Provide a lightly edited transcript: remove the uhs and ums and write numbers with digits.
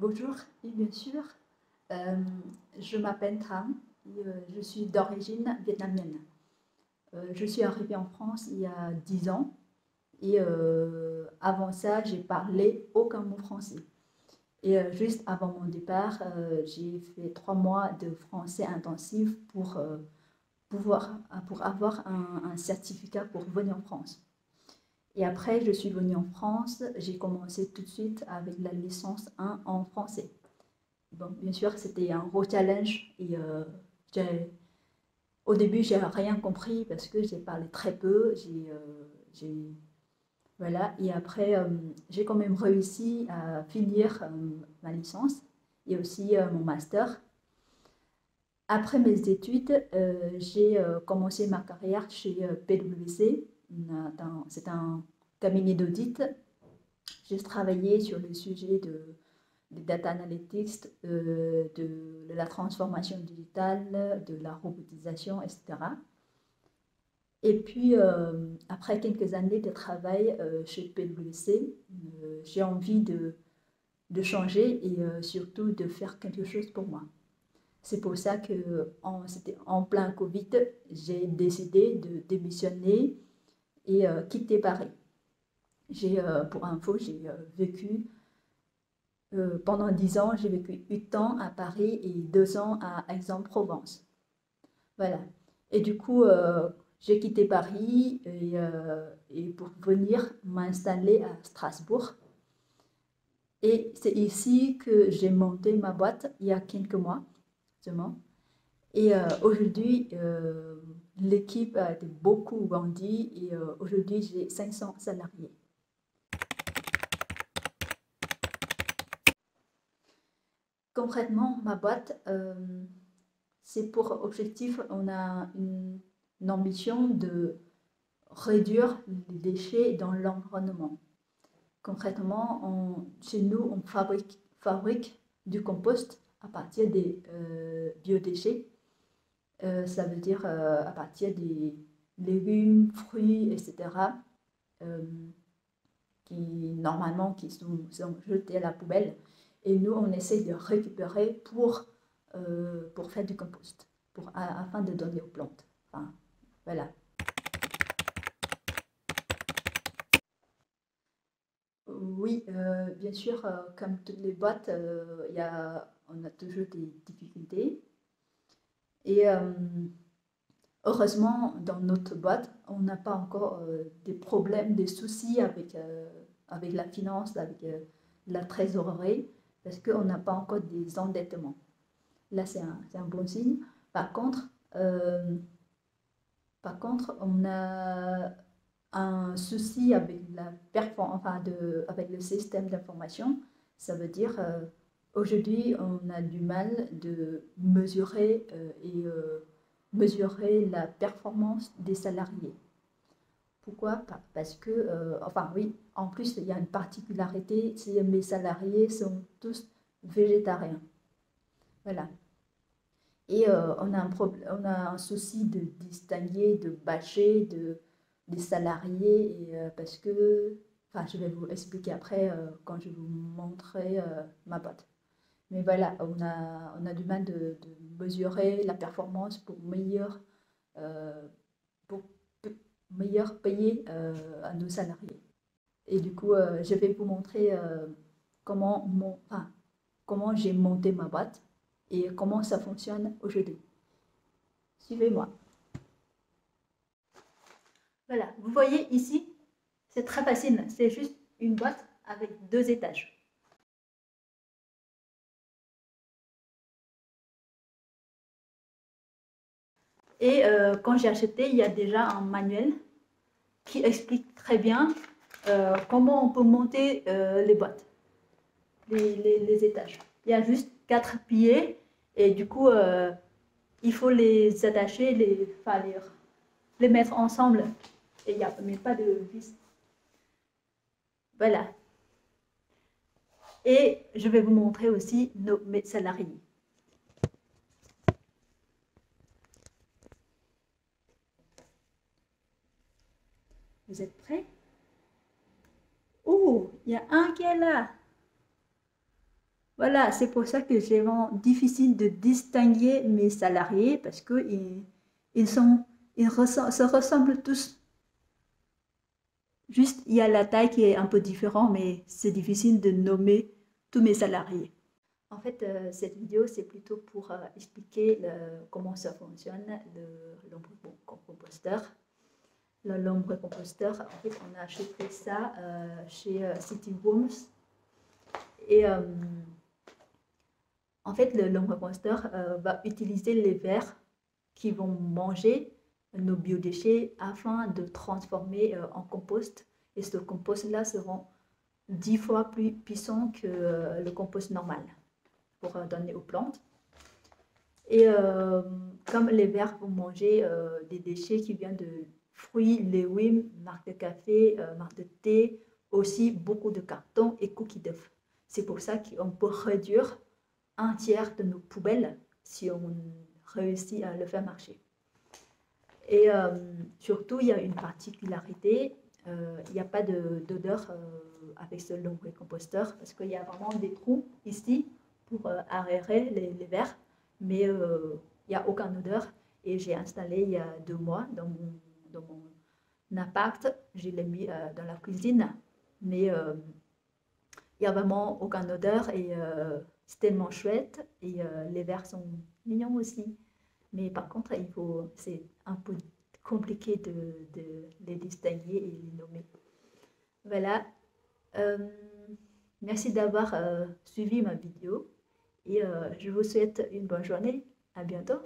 Bonjour, et bien sûr, euh, je m'appelle Tham et je suis d'origine vietnamienne. Je suis arrivée en France il y a 10 ans et avant ça, j'ai parlé aucun mot français. Et juste avant mon départ, j'ai fait 3 mois de français intensif pour avoir un certificat pour venir en France. Et après, je suis venue en France, j'ai commencé tout de suite avec la licence 1 en français. Bon, bien sûr, c'était un gros challenge et au début, j'ai rien compris parce que j'ai parlé très peu. Voilà. Et après, j'ai quand même réussi à finir ma licence et aussi mon master. Après mes études, j'ai commencé ma carrière chez PwC. C'est un cabinet d'audit. J'ai travaillé sur le sujet de data analytics, de la transformation digitale, de la robotisation, etc. Et puis, après quelques années de travail chez PwC, j'ai envie de changer et surtout de faire quelque chose pour moi. C'est pour ça que c'était en plein Covid, j'ai décidé de démissionner et quitter Paris. Pour info, j'ai vécu pendant 10 ans, j'ai vécu 8 ans à Paris et 2 ans à Aix-en-Provence. Voilà. Et du coup, j'ai quitté Paris et pour venir m'installer à Strasbourg. Et c'est ici que j'ai monté ma boîte il y a quelques mois, justement. Et aujourd'hui, l'équipe a été beaucoup grandi et aujourd'hui, j'ai 500 salariés. Concrètement, ma boîte, c'est pour objectif, on a une ambition de réduire les déchets dans l'environnement. Concrètement, chez nous, on fabrique du compost à partir des biodéchets. Ça veut dire à partir des légumes, fruits, etc. euh, qui sont jetés à la poubelle. Et nous, on essaie de récupérer pour faire du compost, afin de donner aux plantes. Enfin, voilà. Oui, bien sûr, comme toutes les boîtes, on a toujours des difficultés. Et heureusement, dans notre boîte, on n'a pas encore des problèmes, des soucis avec la finance, avec la trésorerie, parce qu'on n'a pas encore des endettements. Là, c'est un bon signe. Par contre, euh, on a un souci avec la avec le système d'information. Ça veut dire, aujourd'hui, on a du mal de mesurer la performance des salariés. Pourquoi? Parce que, enfin oui, en plus, il y a une particularité, c'est mes salariés sont tous végétariens. Voilà. Et on a un souci de distinguer, de bâcher des salariés, parce que, enfin, je vais vous expliquer après quand je vais vous montrer ma boîte. Mais voilà, on a du mal de mesurer la performance euh, pour meilleur payer à nos salariés. Et du coup, je vais vous montrer comment j'ai monté ma boîte et comment ça fonctionne aujourd'hui. Suivez-moi. Voilà, vous voyez ici, c'est très facile, c'est juste une boîte avec 2 étages. Et quand j'ai acheté, il y a déjà un manuel qui explique très bien comment on peut monter les boîtes, les étages. Il y a juste 4 piliers et du coup, il faut les attacher, les mettre ensemble. Et il n'y a même pas de vis. Voilà. Et je vais vous montrer aussi mes salariés. Vous êtes prêts? Oh, il y a un qui est là. Voilà, c'est pour ça que c'est vraiment difficile de distinguer mes salariés parce que ils sont, se ressemblent tous. Juste, il y a la taille qui est un peu différente, mais c'est difficile de nommer tous mes salariés. En fait, cette vidéo, c'est plutôt pour expliquer comment ça fonctionne, lombricomposteur. Le lombricomposteur, en fait, on a acheté ça chez Cityworms. Et en fait, le lombricomposteur va utiliser les vers qui vont manger nos biodéchets afin de transformer en compost. Et ce compost-là sera 10 fois plus puissant que le compost normal pour donner aux plantes. Et comme les vers vont manger des déchets qui viennent de fruits, légumes, marques de café, marques de thé, aussi beaucoup de cartons et cookies d'œufs. C'est pour ça qu'on peut réduire un tiers de nos poubelles si on réussit à le faire marcher. Et surtout, il y a une particularité, il n'y a pas d'odeur avec ce lombricomposteur parce qu'il y a vraiment des trous ici pour aérer les verres, mais il n'y a aucune odeur. Et j'ai installé il y a 2 mois dans mon appart, je l'ai mis dans la cuisine, mais il n'y a vraiment aucune odeur et c'est tellement chouette et les verres sont mignons aussi. Mais par contre, c'est un peu compliqué de les distinguer et les nommer. Voilà. Merci d'avoir suivi ma vidéo et je vous souhaite une bonne journée. À bientôt.